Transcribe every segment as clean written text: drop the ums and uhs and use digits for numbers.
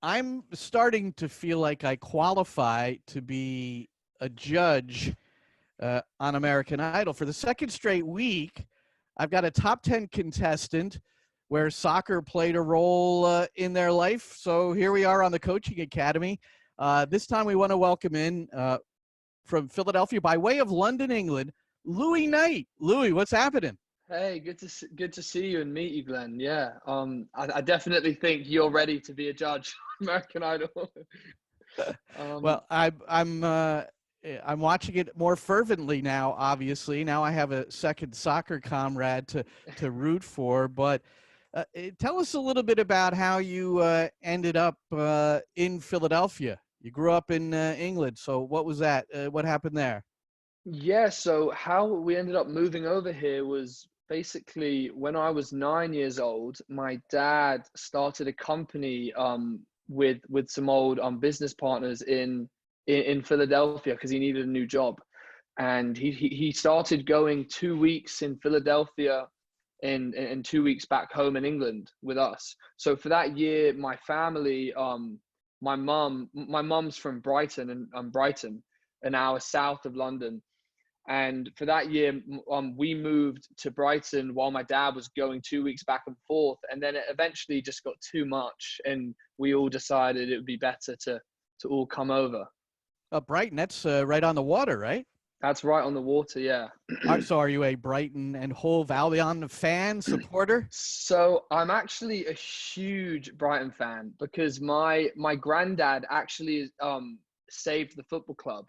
I'm starting to feel like I qualify to be a judge on American Idol. For the second straight week, I've got a top 10 contestant where soccer played a role in their life. So here we are on the Coaching Academy. This time we want to welcome in from Philadelphia by way of London, England, Louis Knight. Louis, what's happening? Hey, good to see you and meet you, Glenn. Yeah, I definitely think you're ready to be a judge, American Idol. um, Well, I'm watching it more fervently now. Obviously, now I have a second soccer comrade to root for. But tell us a little bit about how you ended up in Philadelphia. You grew up in England, so what was that? What happened there? yeah, so how we ended up moving over here was basically when I was 9 years old. My dad started a company with some old business partners in Philadelphia because he needed a new job, and he started going 2 weeks in Philadelphia and 2 weeks back home in England with us. So for that year, my family, my mum's from Brighton and Brighton, an hour south of London. And for that year, we moved to Brighton while my dad was going 2 weeks back and forth. And then it eventually just got too much, and we all decided it would be better to all come over. Brighton, that's right on the water, right? That's right on the water, yeah. So are you a Brighton and Hove Albion fan, supporter? So I'm actually a huge Brighton fan because my granddad actually saved the football club.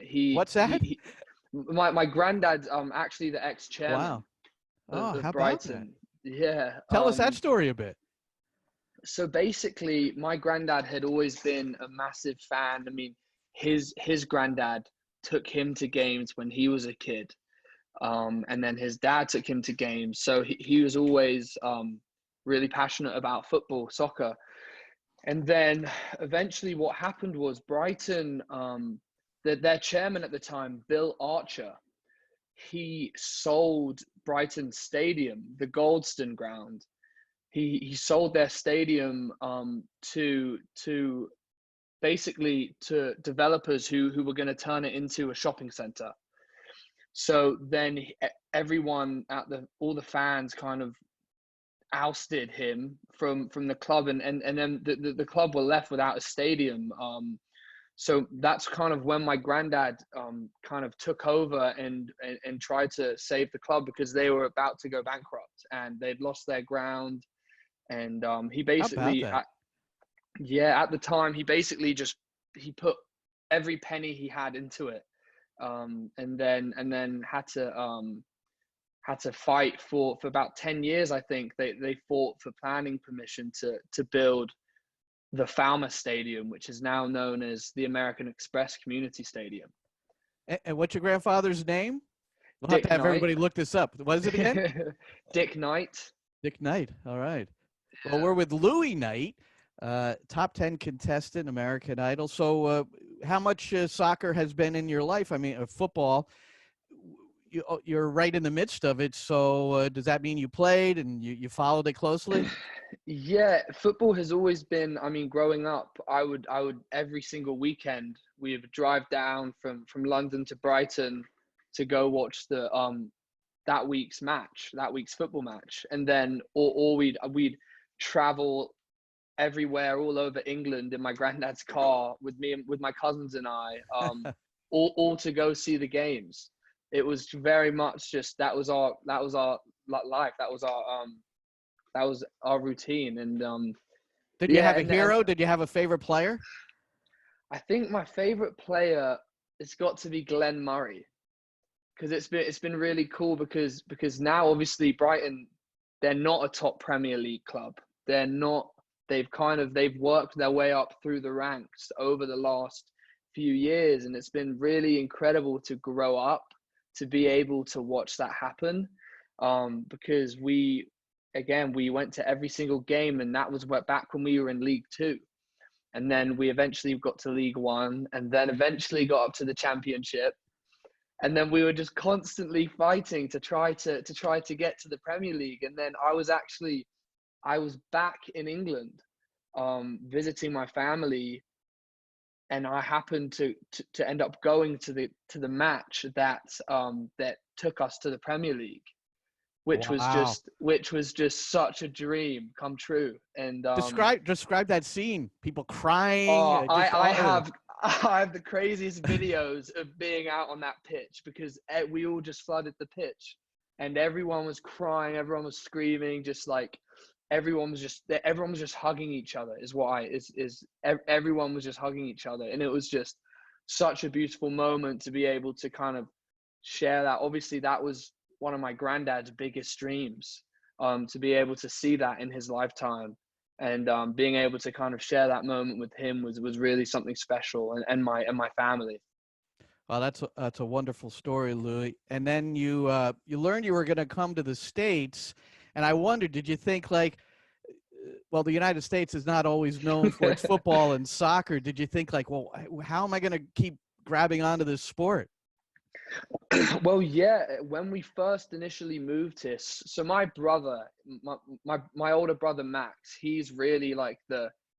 He What's he, that? he my granddad's actually the ex-chairman Wow. Oh, of how about that? Brighton. Yeah. Tell us that story a bit. So basically, my granddad had always been a massive fan. I mean, his granddad took him to games when he was a kid, and then his dad took him to games. So he was always really passionate about football, soccer. And then eventually, what happened was Brighton, their chairman at the time, Bill Archer, he sold Brighton Stadium, the Goldstone ground. He sold their stadium to basically to developers who were going to turn it into a shopping center. So then everyone all the fans kind of ousted him from the club, and then the club were left without a stadium. So that's kind of when my granddad kind of took over and tried to save the club because they were about to go bankrupt and they'd lost their ground. And he How about basically, that? at the time, he put every penny he had into it, and then had to fight for about 10 years. I think they fought for planning permission to build the Falmouth Stadium, which is now known as the American Express Community Stadium. And what's your grandfather's name? We'll have to Dick have Knight. everybody look this up. What is it again? Dick Knight. Dick Knight. All right. Well, we're with Louis Knight, top 10 contestant, American Idol. So how much soccer has been in your life? I mean, football, you're right in the midst of it. So does that mean you played and you followed it closely? Yeah, football has always been, I mean, growing up, I would every single weekend we would drive down from London to Brighton to go watch the that week's football match. And then or we'd travel everywhere all over England in my granddad's car with me and with my cousins and I, all to go see the games. It was very much just that was our life. That was our routine. And Did you yeah, have a and hero? Did you have a favorite player? I think my favorite player has got to be Glenn Murray because it's been really cool because now obviously Brighton, they're not a top Premier League club. They're not. They've worked their way up through the ranks over the last few years, and it's been really incredible to grow up to be able to watch that happen. Because we went to every single game, and that was back when we were in League Two, and then we eventually got to League One, and then eventually got up to the Championship, and then we were just constantly fighting to try to get to the Premier League. And then I was back in England visiting my family, and I happened to end up going to the match that that took us to the Premier League, Wow. which was just such a dream come true. And Describe that scene. People crying. oh, Just I all. have I have the craziest videos of being out on that pitch, because we all just flooded the pitch, and everyone was crying, everyone was screaming, just like everyone was just hugging each other. Everyone was just hugging each other, and it was just such a beautiful moment to be able to kind of share that. Obviously, that was one of my granddad's biggest dreams, to be able to see that in his lifetime, and being able to kind of share that moment with him was really something special, and my family. Well, that's a wonderful story, Louis. And then you learned you were going to come to the States, and I wondered, did you think like, well, the United States is not always known for its football and soccer. Did you think like, well, how am I going to keep grabbing onto this sport? Well, yeah, when we first initially moved here, so my brother, my older brother Max, he's really like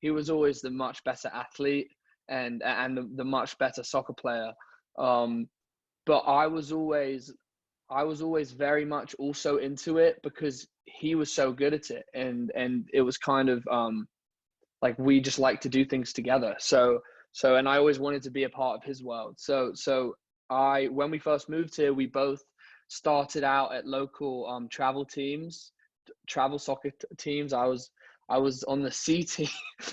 he was always the much better athlete, and the much better soccer player. Um, but I was always very much also into it, because he was so good at it, and it was kind of like we just like to do things together. So and I always wanted to be a part of his world. So when we first moved here, we both started out at local travel soccer teams. I was on the C team.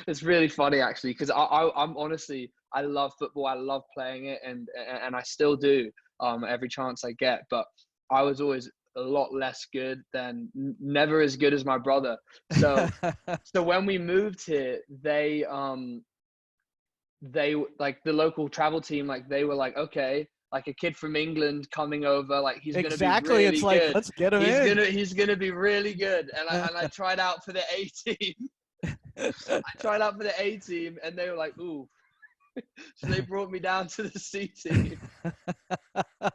It's really funny actually, because I'm honestly, I love football. I love playing it, and I still do every chance I get. But I was always a lot less good than, never as good as my brother. So so when we moved here, they like the local travel team, like they were like, okay, like a kid from England coming over, like he's gonna be Exactly. It's really like, good. let's get him in. He's gonna be really good. And I tried out for the A team. I tried out for the A team, and they were like, ooh. So they brought me down to the C team. But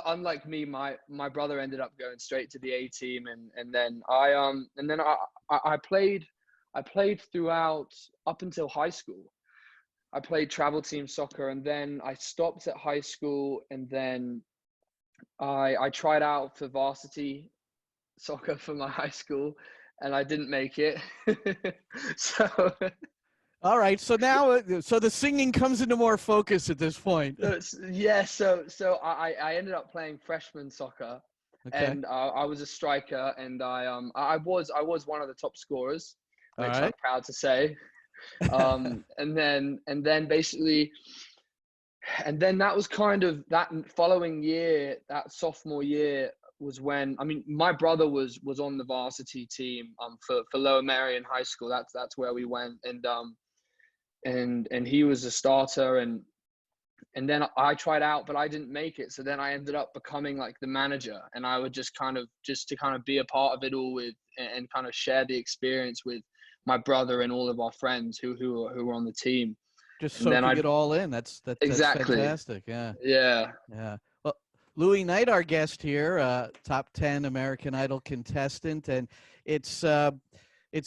unlike me, my brother ended up going straight to the A team, and then I played throughout up until high school. I played travel team soccer, and then I stopped at high school, and then I tried out for varsity soccer for my high school, and I didn't make it. So All right. So now, so the singing comes into more focus at this point. yeah, so I ended up playing freshman soccer, Okay. and I was a striker, and I was one of the top scorers, All which I'm right. proud to say. And then basically, and then that was kind of that following year, that sophomore year was when, I mean, my brother was on the varsity team for Lower Merion High School. That's where we went, and he was a starter, and then I tried out, but I didn't make it. So then I ended up becoming like the manager, and I would just to kind of be a part of it all and kind of share the experience with my brother and all of our friends who were on the team. Just And then soaking I it all in. That's exactly, fantastic. Yeah. yeah. Yeah. Well, Louis Knight, our guest here, top 10 American Idol contestant, and it's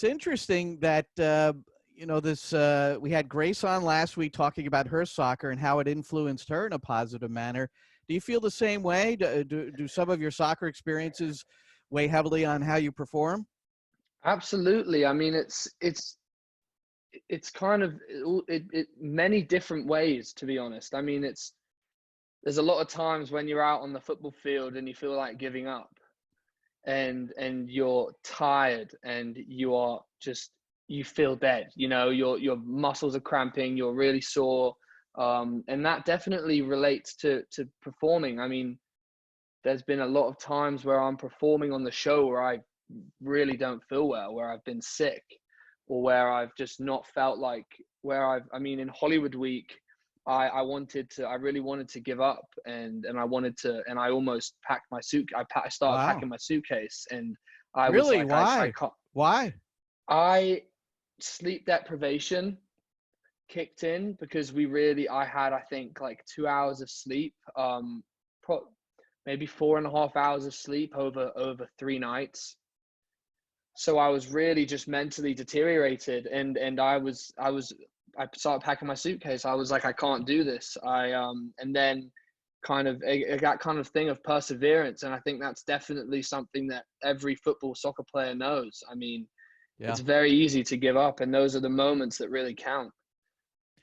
interesting that this we had Grace on last week talking about her soccer and how it influenced her in a positive manner. Do you feel the same way? Do some of your soccer experiences weigh heavily on how you perform? Absolutely. I mean, it's kind of many different ways, to be honest. I mean, there's a lot of times when you're out on the football field and you feel like giving up, and you're tired, and you feel dead. Your muscles are cramping, you're really sore, and that definitely relates to performing. I mean, there's been a lot of times where I'm performing on the show where I really don't feel well, where I've been sick, or where I've just not felt like, I mean, in Hollywood week, I really wanted to give up, and I almost packed my suit. I started Wow. packing my suitcase, and I was Really? like, I Why? can't. Why? I Sleep deprivation kicked in, because I had, I think, like 2 hours of sleep, maybe 4.5 hours of sleep over 3 nights. So I was really just mentally deteriorated, and I started packing my suitcase. I was like, I can't do this. And then kind of that kind of thing of perseverance, and I think that's definitely something that every football soccer player knows. I mean, Yeah. it's very easy to give up, and those are the moments that really count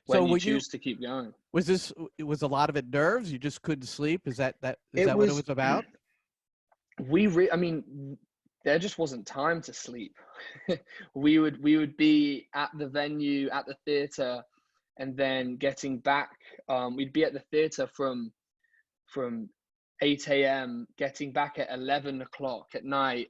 So when you were you choose to keep going. was a lot of it nerves? You just couldn't sleep? Is It that what it was was about? I mean, there just wasn't time to sleep. We would be at the venue, at the theater, and then getting back. We'd be at the theater from 8 a.m., getting back at 11 o'clock at night,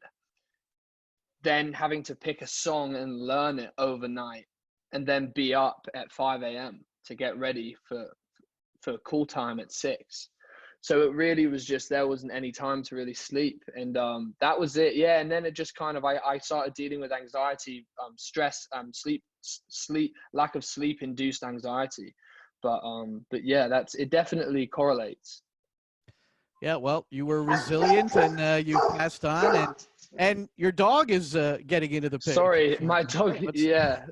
then having to pick a song and learn it overnight, and then be up at 5 a.m. to get ready for call time at 6. So it really was just, there wasn't any time to really sleep, and that was it. Yeah, and then it just kind of, I started dealing with anxiety, stress, sleep lack of sleep induced anxiety, but yeah, it definitely correlates. Yeah, well, you were resilient and you passed on, and your dog is getting into the Sorry, picture. my dog. What's Yeah,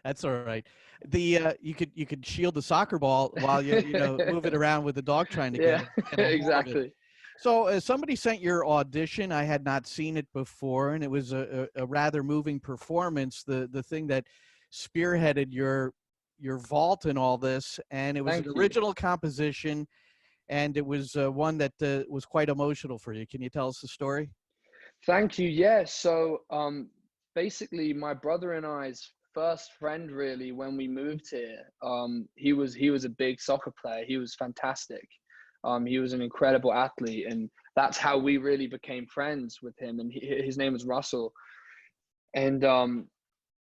That's all right. You could shield the soccer ball while you move it around with the dog trying to yeah, get a hold of it. exactly. So somebody sent your audition. I had not seen it before, and it was a rather moving performance. The thing that spearheaded your vault and all this, and it was an Thank you. original composition, and it was one that was quite emotional for you. Can you tell us the story? Thank you. Yeah. So, basically, my brother and I's first friend, really, when we moved here, he was a big soccer player. He was fantastic. He was an incredible athlete, and that's how we really became friends with him. And his name was Russell. And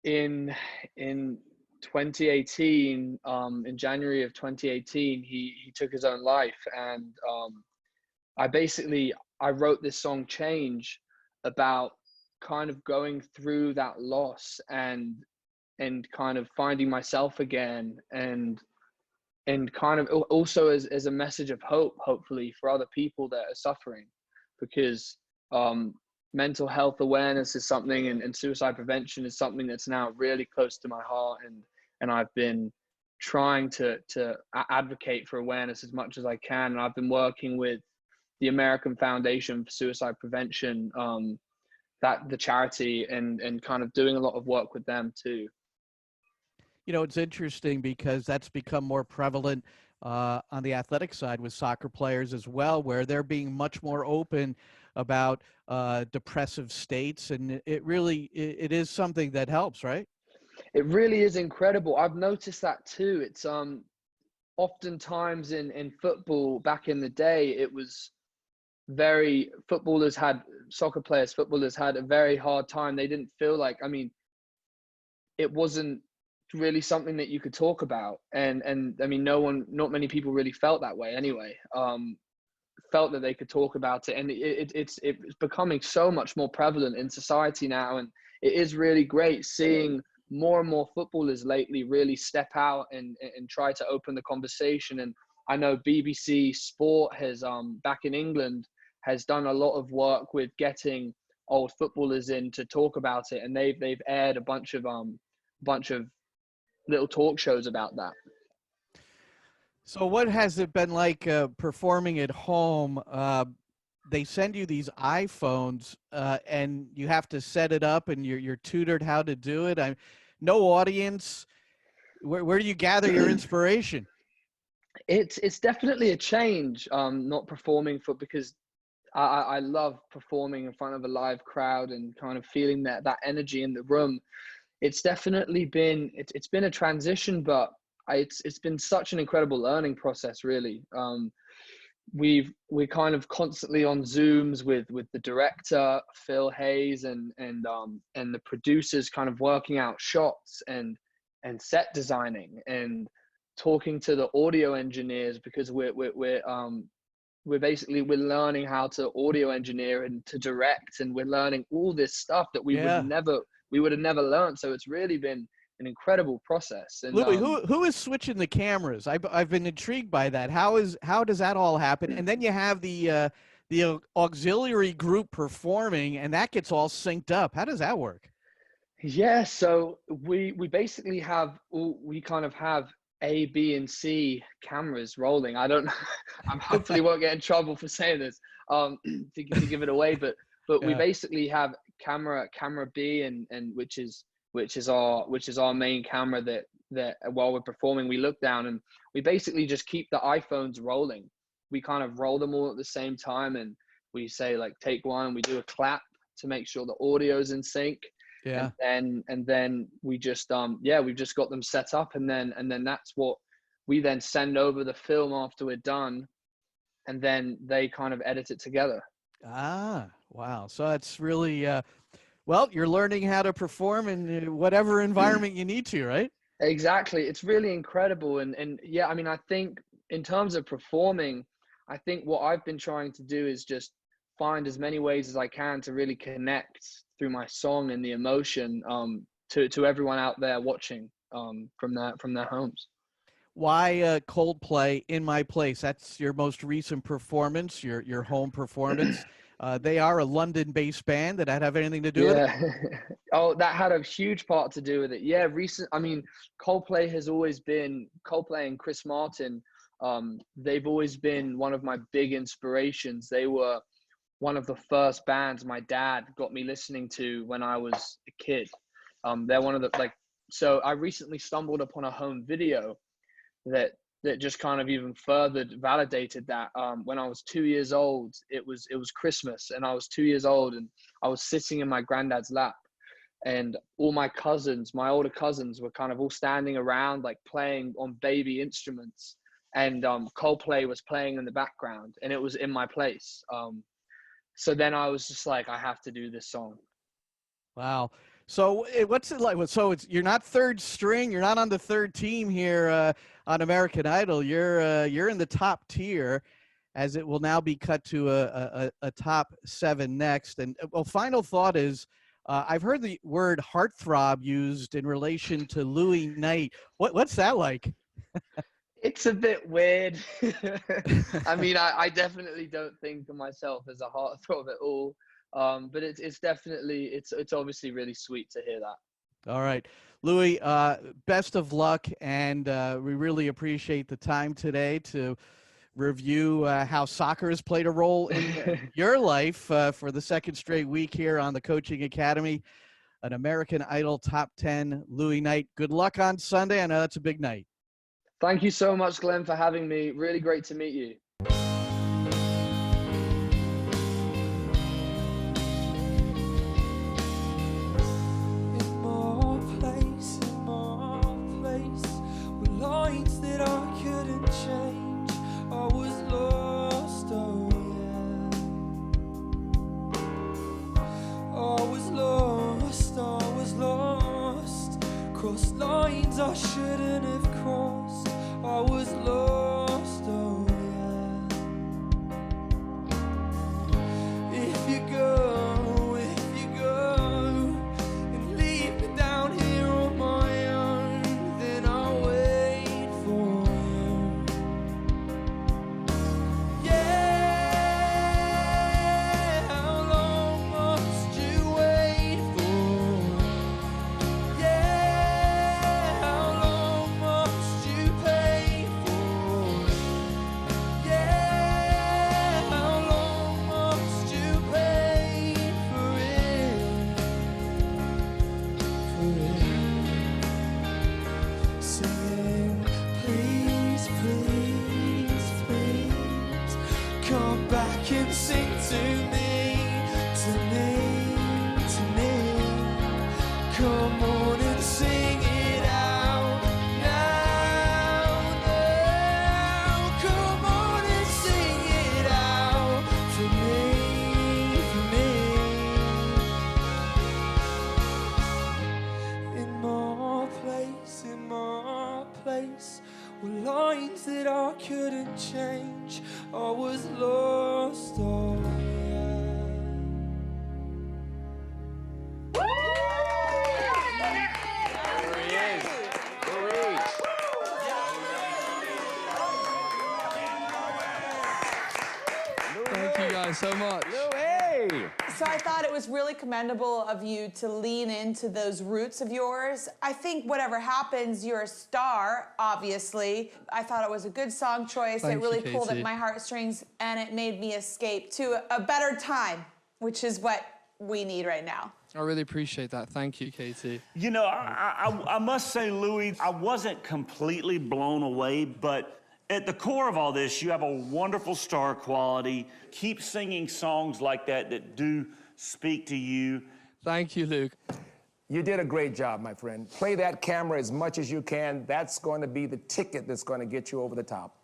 in in 2018, in January of 2018, he took his own life, and I basically I wrote this song Change about kind of going through that loss, and kind of finding myself again, and kind of also as a message of hope, hopefully, for other people that are suffering, because mental health awareness is something, and suicide prevention is something that's now really close to my heart, and I've been trying to advocate for awareness as much as I can, and I've been working with the American Foundation for Suicide Prevention, that the charity, and kind of doing a lot of work with them too. It's interesting because that's become more prevalent on the athletic side with soccer players as well, where they're being much more open about depressive states, and it is something that helps, right? It really is incredible. I've noticed that too. It's oftentimes in football back in the day, it was very footballers had a very hard time. They didn't feel like, I mean, it wasn't really something that you could talk about, and I mean, not many people really felt that way anyway. Felt that they could talk about it, and it's becoming so much more prevalent in society now, and it is really great seeing more and more footballers lately really step out and try to open the conversation. And I know BBC Sport has back in England has done a lot of work with getting old footballers in to talk about it, and they've aired a bunch of little talk shows about that. So what has it been like performing at home? They send you these iPhones, and you have to set it up, and you're tutored how to do it. No audience. Where do you gather your inspiration? It's definitely a change, not performing because I love performing in front of a live crowd and kind of feeling that energy in the room. It's definitely been it's been a transition, but it's been such an incredible learning process, really. We're kind of constantly on Zooms with the director Phil Hayes, and the producers, kind of working out shots and set designing, and talking to the audio engineers, because we're learning how to audio engineer and to direct, and we're learning all this stuff that Yeah. we would have never learned. So it's really been an incredible process. And Louis, who is switching the cameras? I've been intrigued by that. How does that all happen? And then you have the the auxiliary group performing, and that gets all synced up. How does that work? Yeah, so we basically have we kind of have A, B, and C cameras rolling. I don't know. I hopefully won't get in trouble for saying this to give it away, but we Yeah. basically have camera B and which is our main camera that while we're performing we look down and we basically just keep the iPhones rolling. We kind of roll them all at the same time and we say like take one, we do a clap to make sure the audio's in sync. Yeah. And then we just we've just got them set up and then that's what we then send over the film after we're done, and then they kind of edit it together. Ah, wow. So it's really well, you're learning how to perform in whatever environment you need to, right? Exactly. It's really incredible. And yeah, I mean, I think in terms of performing, I think what I've been trying to do is just find as many ways as I can to really connect through my song and the emotion to everyone out there watching from their homes. Why Coldplay In My Place? That's your most recent performance, your home performance. They are a London-based band. Did that have anything to do with it? Yeah. Oh, that had a huge part to do with it. Yeah, I mean, Coldplay and Chris Martin, they've always been one of my big inspirations. They were one of the first bands my dad got me listening to when I was a kid. They're one of the so I recently stumbled upon a home video that just kind of even further validated that. When I was 2 years old, it was Christmas and I was 2 years old and I was sitting in my granddad's lap and all my older cousins were kind of all standing around like playing on baby instruments, and Coldplay was playing in the background and it was In My Place. So then I was just like, I have to do this song. Wow. So what's it like? So you're not third string. You're not on the third team here on American Idol. You're in the top tier, as it will now be cut to a top 7 next. And well, final thought is, I've heard the word heartthrob used in relation to Louis Knight. What's that like? It's a bit weird. I mean, I definitely don't think of myself as a heartthrob at all. But it's definitely, it's obviously really sweet to hear that. All right, Louis, best of luck. And we really appreciate the time today to review how soccer has played a role in your life for the second straight week here on the Coaching Academy. An American Idol top 10, Louis Knight. Good luck on Sunday. I know that's a big night. Thank you so much, Glenn, for having me. Really great to meet you. Crossed lines I shouldn't have crossed. I was lost, oh yeah. If you go and leave me down here on my own, then I'll wait for you. Yeah, how long must you wait for? Yeah, how long must you pay for? Yeah, how long must you pay for it? Singing, please, please, please, come back and sing to me, to me, to me. Come on and sing it out now, now. Come on and sing it out for me, In my place, were lines that I couldn't change. I was lost, oh yeah. Thank you guys guys so much. Louis! So I thought it was really commendable of you to lean into those roots of yours. I think whatever happens, you're a star, obviously. I thought it was a good song choice. Thank it really you, pulled at Katie. my heartstrings, and it made me escape to a better time, which is what we need right now. I really appreciate that. Thank you, Katie. You know, I must say, Louis, I wasn't completely blown away, but at the core of all this, you have a wonderful star quality. Keep singing songs like that that do speak to you. Thank you, Luke. You did a great job, my friend. Play that camera as much as you can. That's going to be the ticket that's going to get you over the top.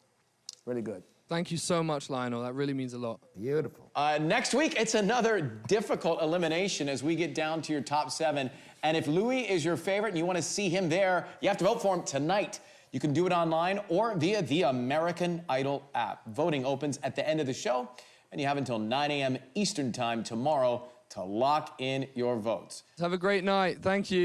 Really good. Thank you so much, Lionel. That really means a lot. Beautiful. Next week, it's another difficult elimination as we get down to your top 7. And if Louis is your favorite and you want to see him there, you have to vote for him tonight. You can do it online or via the American Idol app. Voting opens at the end of the show, and you have until 9 a.m. Eastern Time tomorrow to lock in your votes. Have a great night. Thank you.